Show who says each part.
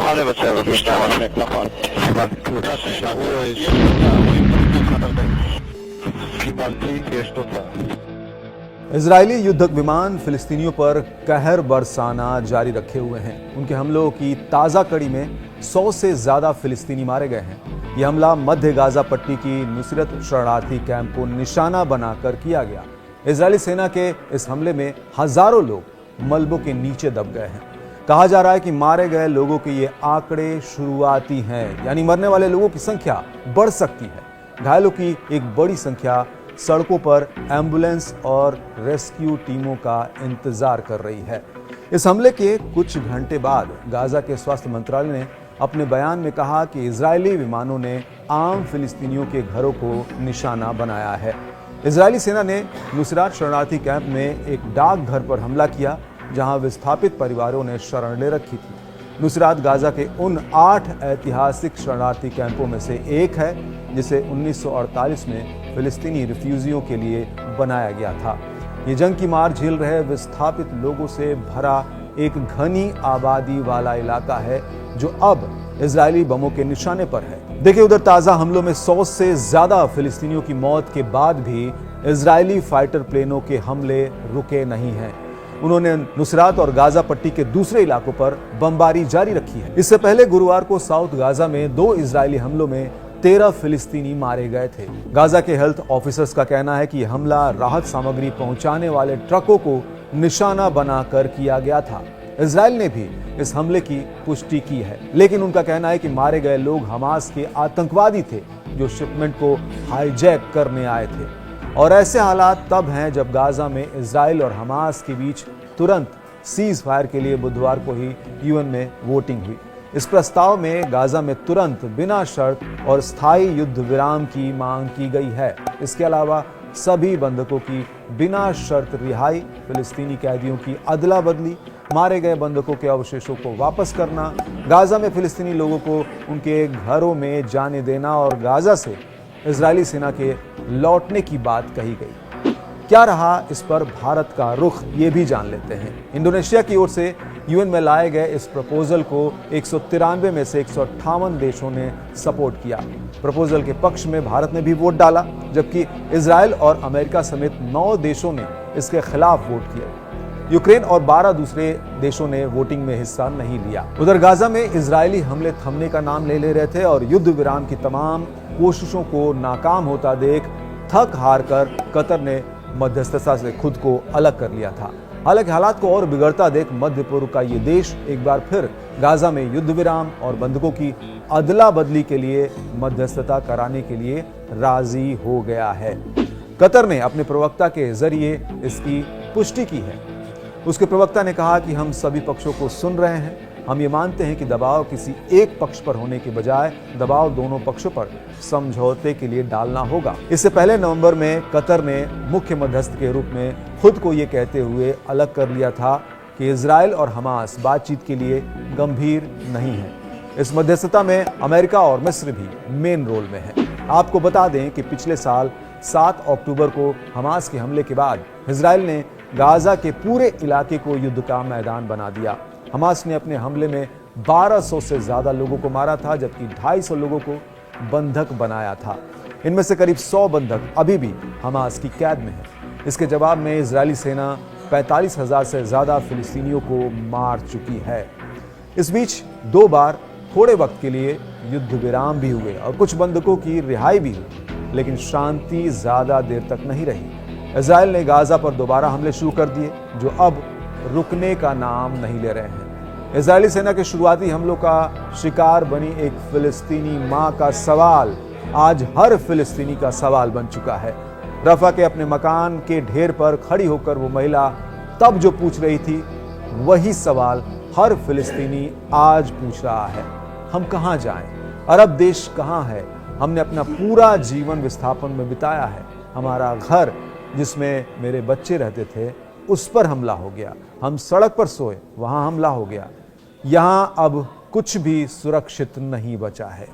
Speaker 1: Kochany wesele, myślałem jak na pan.
Speaker 2: Israeli युद्धक विमान फिलिस्तीनियों पर कहर बरसाना जारी रखे हुए हैं। उनके हमलों की ताज़ा कड़ी में 100 से ज़्यादा फिलिस्तीनी मारे गए हैं। यह हमला मध्य गाजा पट्टी की नुसरत शरणार्थी कैंप को निशाना बनाकर किया गया। इजरायली सेना के इस हमले में हजारों लोग मलबों के नीचे दब गए हैं। कहा जा रहा है कि मारे गए लोगों के ये आंकड़े शुरुआती हैं, यानी मरने वाले लोगों की संख्या बढ़ सकती है। घायलों की एक बड़ी संख्या सड़कों पर एम्बुलेंस और रेस्क्यू टीमों का इंतजार कर रही है। इस हमले के कुछ घंटे बाद गाजा के स्वास्थ्य मंत्रालय ने अपने बयान में कहा कि इजरायली विमानों ने आम फिलिस्तीनियों के घरों को निशाना बनाया है। इजरायली सेना ने नुसरात शरणार्थी कैंप में एक डाकघर पर हमला किया, जहां विस्थापित परिवारों ने शरण ले रखी थी। नुसरात गाजा के उन 8 ऐतिहासिक शरणार्थी कैंपों में से एक है, जिसे 1948 में फिलिस्तीनी रिफ्यूजियों के लिए बनाया गया था। ये जंग की मार झेल रहे विस्थापित लोगों से भरा एक घनी आबादी वाला इलाका है, जो अब इजरायली बमों के निशाने पर है। देखिए, उधर ताज़ा हमलों में 100 से ज्यादा फिलिस्तीनियों की मौत के बाद भी इजरायली फाइटर प्लेनों के हमले रुके नहीं हैं। उन्होंने नुसरात और गाजा पट्टी के दूसरे इलाकों पर बमबारी जारी रखी है। इससे पहले गुरुवार को साउथ गाजा में 2 इजरायली हमलों में 13 फिलिस्तीनी मारे गए थे। गाजा के हेल्थ ऑफिसर्स का कहना है कि यह हमला राहत सामग्री पहुंचाने वाले ट्रकों को निशाना बनाकर किया गया था। इजराइल ने भी इस हमले की पुष्टि की है, लेकिन उनका कहना है कि मारे गए लोग हमास के आतंकवादी थे, जो शिपमेंट को हाईजैक करने आए थे। और ऐसे हालात तब हैं जब गाजा में इजराइल और हमास के बीच तुरंत सीज फायर के लिए बुधवार को ही यूएन में वोटिंग हुई। इस प्रस्ताव में गाजा में तुरंत बिना शर्त और स्थायी युद्ध विराम की मांग की गई है। इसके अलावा सभी बंधकों की बिना शर्त रिहाई, फिलिस्तीनी कैदियों की अदला बदली, मारे गए बंधकों के अवशेषों को वापस करना, गाजा में फिलिस्तीनी लोगों को उनके घरों में जाने देना और गाजा से इजरायली सेना के लौटने की बात कही गई। क्या रहा इस पर भारत का रुख, ये भी जान लेते हैं। इंडोनेशिया की ओर से यूएन में लाए गए इस प्रपोजल को 193 में से 158 देशों ने सपोर्ट किया। प्रपोजल के पक्ष में भारत ने भी वोट डाला, जबकि इजराइल और अमेरिका समेत 9 देशों ने इसके खिलाफ वोट किया। यूक्रेन और 12 दूसरे देशों ने वोटिंग में हिस्सा नहीं लिया। उधर गाजा में इजरायली हमले थमने का नाम ले रहे थे और युद्ध विराम की तमाम कोशिशों को नाकाम होता देख थक हार कर कतर ने मध्यस्थता से खुद को अलग कर लिया था। हालांकि हालात को और बिगड़ता देख मध्य पूर्व का ये देश एक बार फिर गाजा में युद्ध विराम और बंधकों की अदला बदली के लिए मध्यस्थता कराने के लिए राजी हो गया है। कतर ने अपने प्रवक्ता के जरिए इसकी पुष्टि की है। उसके प्रवक्ता ने कहा कि हम सभी पक्षों को सुन रहे हैं। हम ये मानते हैं कि दबाव किसी एक पक्ष पर होने के बजाय दबाव दोनों पक्षों पर समझौते के लिए डालना होगा। इससे पहले नवंबर में कतर ने मुख्य मध्यस्थ के रूप में खुद को ये कहते हुए अलग कर लिया था कि इजराइल और हमास बातचीत के लिए गंभीर नहीं है। इस मध्यस्थता में अमेरिका और मिस्र भी मेन रोल में है। आपको बता दें कि पिछले साल 7 अक्टूबर को हमास के हमले के बाद इजराइल ने गाजा के पूरे इलाके को युद्ध का मैदान बना दिया। हमास ने अपने हमले में 1200 से ज्यादा लोगों को मारा था, जबकि 250 लोगों को बंधक बनाया था। इनमें से करीब 100 बंधक अभी भी हमास की कैद में हैं। इसके जवाब में इजरायली सेना 45,000 से ज्यादा फिलिस्तीनियों को मार चुकी है। इस बीच 2 बार थोड़े वक्त के लिए युद्ध विराम भी हुए और कुछ बंधकों की रिहाई भी हुई, लेकिन शांति ज्यादा देर तक नहीं रही। इजराइल ने गाजा पर दोबारा हमले शुरू कर दिए, जो अब रुकने का नाम नहीं ले रहे हैं। इजरायली सेना के शुरुआती हमलों का शिकार बनी एक फिलिस्तीनी मां का सवाल आज हर फिलिस्तीनी का सवाल बन चुका है। रफा के अपने मकान के ढेर पर खड़ी होकर वो महिला तब जो पूछ रही थी, वही सवाल हर फिलिस्तीनी आज पूछ रहा है। हम कहां जाएं? अरब देश कहां है? हमने अपना पूरा जीवन विस्थापन में बिताया है। हमारा घर, जिसमें मेरे बच्चे रहते थे, उस पर हमला हो गया। हम सड़क पर सोए, वहां हमला हो गया। यहां अब कुछ भी सुरक्षित नहीं बचा है।